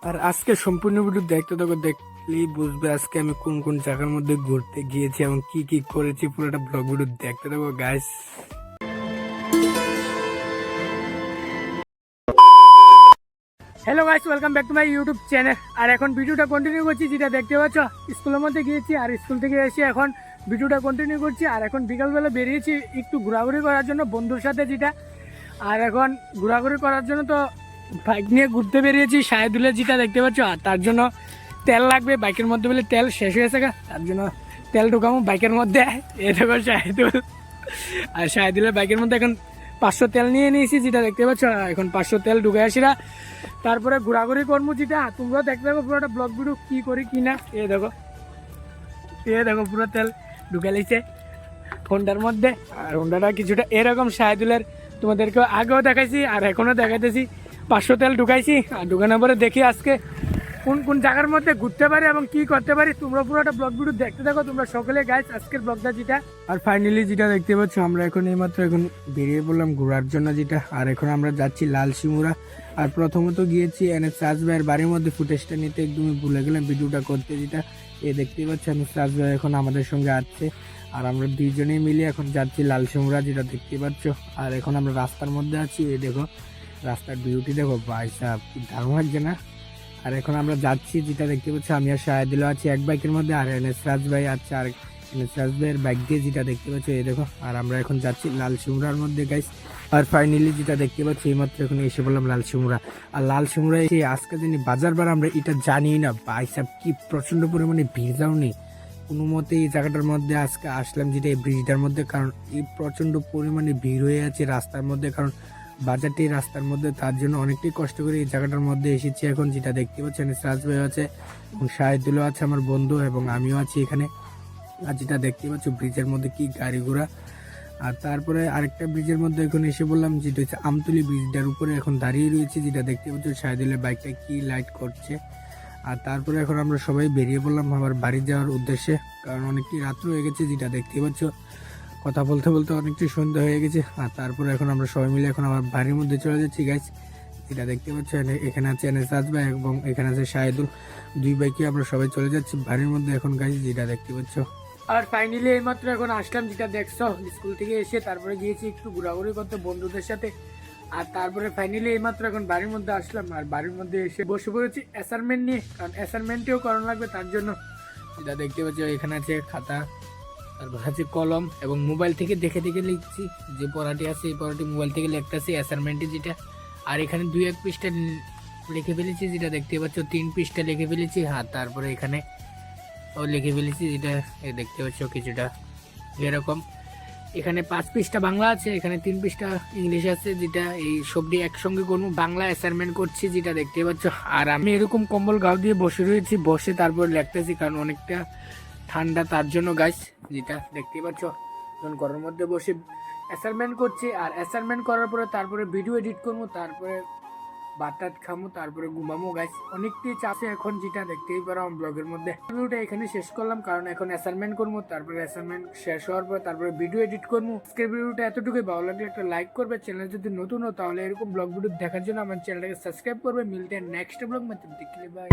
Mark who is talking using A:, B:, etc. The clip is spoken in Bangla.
A: আর আজকে সম্পূর্ণ ভিডিও দেখতে থাকো, দেখলেই বুঝবে আজকে আমি কোন কোন জায়গার মধ্যে ঘুরতে গিয়েছি এবং কি কি করেছি। পুরোটা ব্লগ ভিডিও দেখতে থাকো guys. Hello guys, welcome back to my YouTube channel. আর এখন ভিডিওটা কন্টিনিউ করছি, যেটা দেখতে পাচ্ছ স্কুলের মধ্যে গিয়েছি আর স্কুল থেকে এসে এখন ভিডিওটা কন্টিনিউ করছি। আর এখন বিকালবেলা বেরিয়েছি একটু ঘোরাঘুরি করার জন্য বন্ধুর সাথে, যেটা আর এখন ঘোরাঘুরি করার জন্য তো বাইক নিয়ে ঘুরতে বেরিয়েছি শাহেদুলে, যেটা দেখতে পাচ্ছ। আর তার জন্য তেল লাগবে বাইকের মধ্যে, বলে তেল শেষ হয়েছে গা, তার জন্য তেল ঢুকাবো বাইকের মধ্যে। এ দেখো শাহেদুল, আর শাহেদুলের বাইকের মধ্যে এখন 500 তেল নিয়ে নিয়েছি, যেটা দেখতে পাচ্ছ। এখন 500 তেল ঢুকে আসিরা, তারপরে ঘোরাঘুরি করবো, যেটা তোমরা দেখতে পাবো পুরোটা ব্লগ ভিডিও কি করি কি না। এ দেখো পুরো তেল ঢুকে লাইছে হোন্ডার মধ্যে। আর হোন্ডাটা কিছুটা এরকম শাহেদুলের তোমাদেরকে আগেও দেখাইছি আর এখনও দেখাইতেছি। 500 তেল ঢুকাইছি, আর ঢুকানোর পরে দেখি আজকে কোন কোন জায়গার মধ্যে ঘুরতে পারি এবং কি করতে পারি। তোমরা পুরোটা ব্লগ ভিডিও দেখতে থাকো তোমরা সকলে গাইস, আজকের ব্লগটা যেটা। আর ফাইনালি যেটা দেখতে পাচ্ছ, আমরা এখন এইমাত্র এখন বেরিয়ে পড়লাম ঘোরার জন্য, যেটা। আর এখন আমরা যাচ্ছি লাল শিমুরা। আর প্রথমত গিয়েছি সাজ ভাইয়ের বাড়ির মধ্যে ফুটেজটা নিতে, একদমই ভুলে গেলাম ভিডিওটা করতে, যেটা এ দেখতে পাচ্ছি সাজ ভাই এখন আমাদের সঙ্গে আছে। আর আমরা দুইজনেই মিলে এখন যাচ্ছি লাল শিমুরা, যেটা দেখতে পাচ্ছ। আর এখন আমরা রাস্তার মধ্যে আছি, এই দেখো রাস্তার বিউটি দেখো ভাই সাহেব, কি দারুণ লাগছে না। আর এখন আমরা যাচ্ছি, যেটা দেখতে পাচ্ছি আমি আর শাহেদুল আছি এক বাইকের মধ্যে, আর সিরাজ ভাই আছে আর সিরাজ ভাইয়ের বাইক দিয়ে, যেটা দেখতে পাচ্ছি এই দেখো। আর আমরা এখন যাচ্ছি লাল শিমুরার মধ্যে গাইস। আর ফাইনালি যেটা দেখতে পাচ্ছি এইমাত্র এখন এসে বললাম লাল শিমুরা। আর লাল শিমুরা এসে আজকে দিনই বাজার বার আমরা এটা জানি না ভাই সাহেব, কি প্রচন্ড পরিমাণে ভিড় যাও নেই কোনো মতে এই জায়গাটার মধ্যে আজকে আসলাম, যেটা এই ব্রিজটার মধ্যে। কারণ এই প্রচন্ড পরিমাণে ভিড় হয়ে আছে রাস্তার মধ্যে, কারণ বাজারটি রাস্তার মধ্যে, তার জন্য অনেকটাই কষ্ট করে এই জায়গাটার মধ্যে এসেছি। এখন যেটা দেখতে পাচ্ছেন সিরাজ ভাই আছে এবং শাহেদুলও আছে আমার বন্ধু, এবং আমিও আছি এখানে। আর যেটা দেখতে পাচ্ছ ব্রিজের মধ্যে কি গাড়ি ঘোড়া। আর তারপরে আরেকটা ব্রিজের মধ্যে এখন এসে বললাম, যেটা হচ্ছে আমতলি ব্রিজটার উপরে এখন দাঁড়িয়ে রয়েছে, যেটা দেখতে পাচ্ছ শাহেদুলের বাইকটা কি লাইট করছে। আর তারপরে এখন আমরা সবাই বেরিয়ে পড়লাম আবার বাড়ি যাওয়ার উদ্দেশ্যে, কারণ অনেকটি রাত্র হয়ে গেছে, যেটা দেখতে পাচ্ছ কথা বলতে বলতে অনেকটাই সন্ধ্যা হয়ে গেছে। আর তারপরে এখন আমরা সবাই মিলে এখন আবার বাড়ির মধ্যে চলে যাচ্ছি গাইস, যেটা দেখতে পাচ্ছ। এখানে আছে সাজ ভাই এবং এখানে আছে শাহেদুল, দুই বাইকে আমরা সবাই চলে যাচ্ছি বাড়ির মধ্যে এখন গাইস, যেটা দেখতে পাচ্ছ। আর ফাইনালি এইমাত্র এখন আসলাম, যেটা দেখছো স্কুল থেকে এসে তারপরে গিয়েছি একটু ঘোরাঘুরি করতে বন্ধুদের সাথে। আর তারপরে ফাইনালি এইমাত্র এখন বাড়ির মধ্যে আসলাম, আর বাড়ির মধ্যে এসে বসে পড়েছি অ্যাসাইনমেন্ট নিয়ে, কারণ অ্যাসাইনমেন্টটিও করানো লাগবে তার জন্য। যেটা দেখতে পাচ্ছ এখানে আছে খাতা, তারপর আছে কলম, এবং মোবাইল থেকে দেখে দেখে লিখছি। যে পড়াটি আছে এই পড়াটি মোবাইল থেকে লিখতেছি অ্যাসাইনমেন্টে, যেটা। আর এখানে 2-1 পৃষ্ঠা লিখে ফেলেছি, যেটা দেখতে পাচ্ছ 3 পৃষ্ঠা লিখে ফেলেছি। হ্যাঁ, তারপরে এখানে লিখে ফেলেছি, যেটা দেখতে পাচ্ছ কিছুটা এরকম। এখানে 5 পৃষ্ঠা বাংলা আছে, এখানে 3 পৃষ্ঠা ইংলিশ আছে, যেটা এই সবটি একসঙ্গে করবো, বাংলা অ্যাসাইনমেন্ট করছি, যেটা দেখতে পাচ্ছ। আর আমি এরকম কম্বল গাও দিয়ে বসে রয়েছি, বসে তারপর লিখতেছি, কারণ অনেকটা ঠান্ডা তার জন্য গাইস, যেটা দেখতে পাচ্ছ। যখন ঘরের মধ্যে বসে অ্যাসাইনমেন্ট করছি, আর অ্যাসাইনমেন্ট করার পরে তারপরে ভিডিও এডিট করবো, তারপরে ভাত টাত খামো, তারপরে ঘুমামো গাইস। অনেকটাই চাপে এখন, যেটা দেখতেই পারো আমার ব্লগের মধ্যে। ভিডিওটা এখানে শেষ করলাম, কারণ এখন অ্যাসাইনমেন্ট করবো, তারপরে অ্যাসাইনমেন্ট শেষ হওয়ার পর তারপরে ভিডিও এডিট করবো। আজকের ভিডিওটা এতটুকুই, ভালো লাগলে একটা লাইক করবে, চ্যানেল যদি নতুন হো তাহলে এরকম ব্লগ ভিডিও দেখার জন্য আমার চ্যানেলটাকে সাবস্ক্রাইব করবে। মিলতে নেক্সট ব্লগ মধ্যে, দেখলে বাই।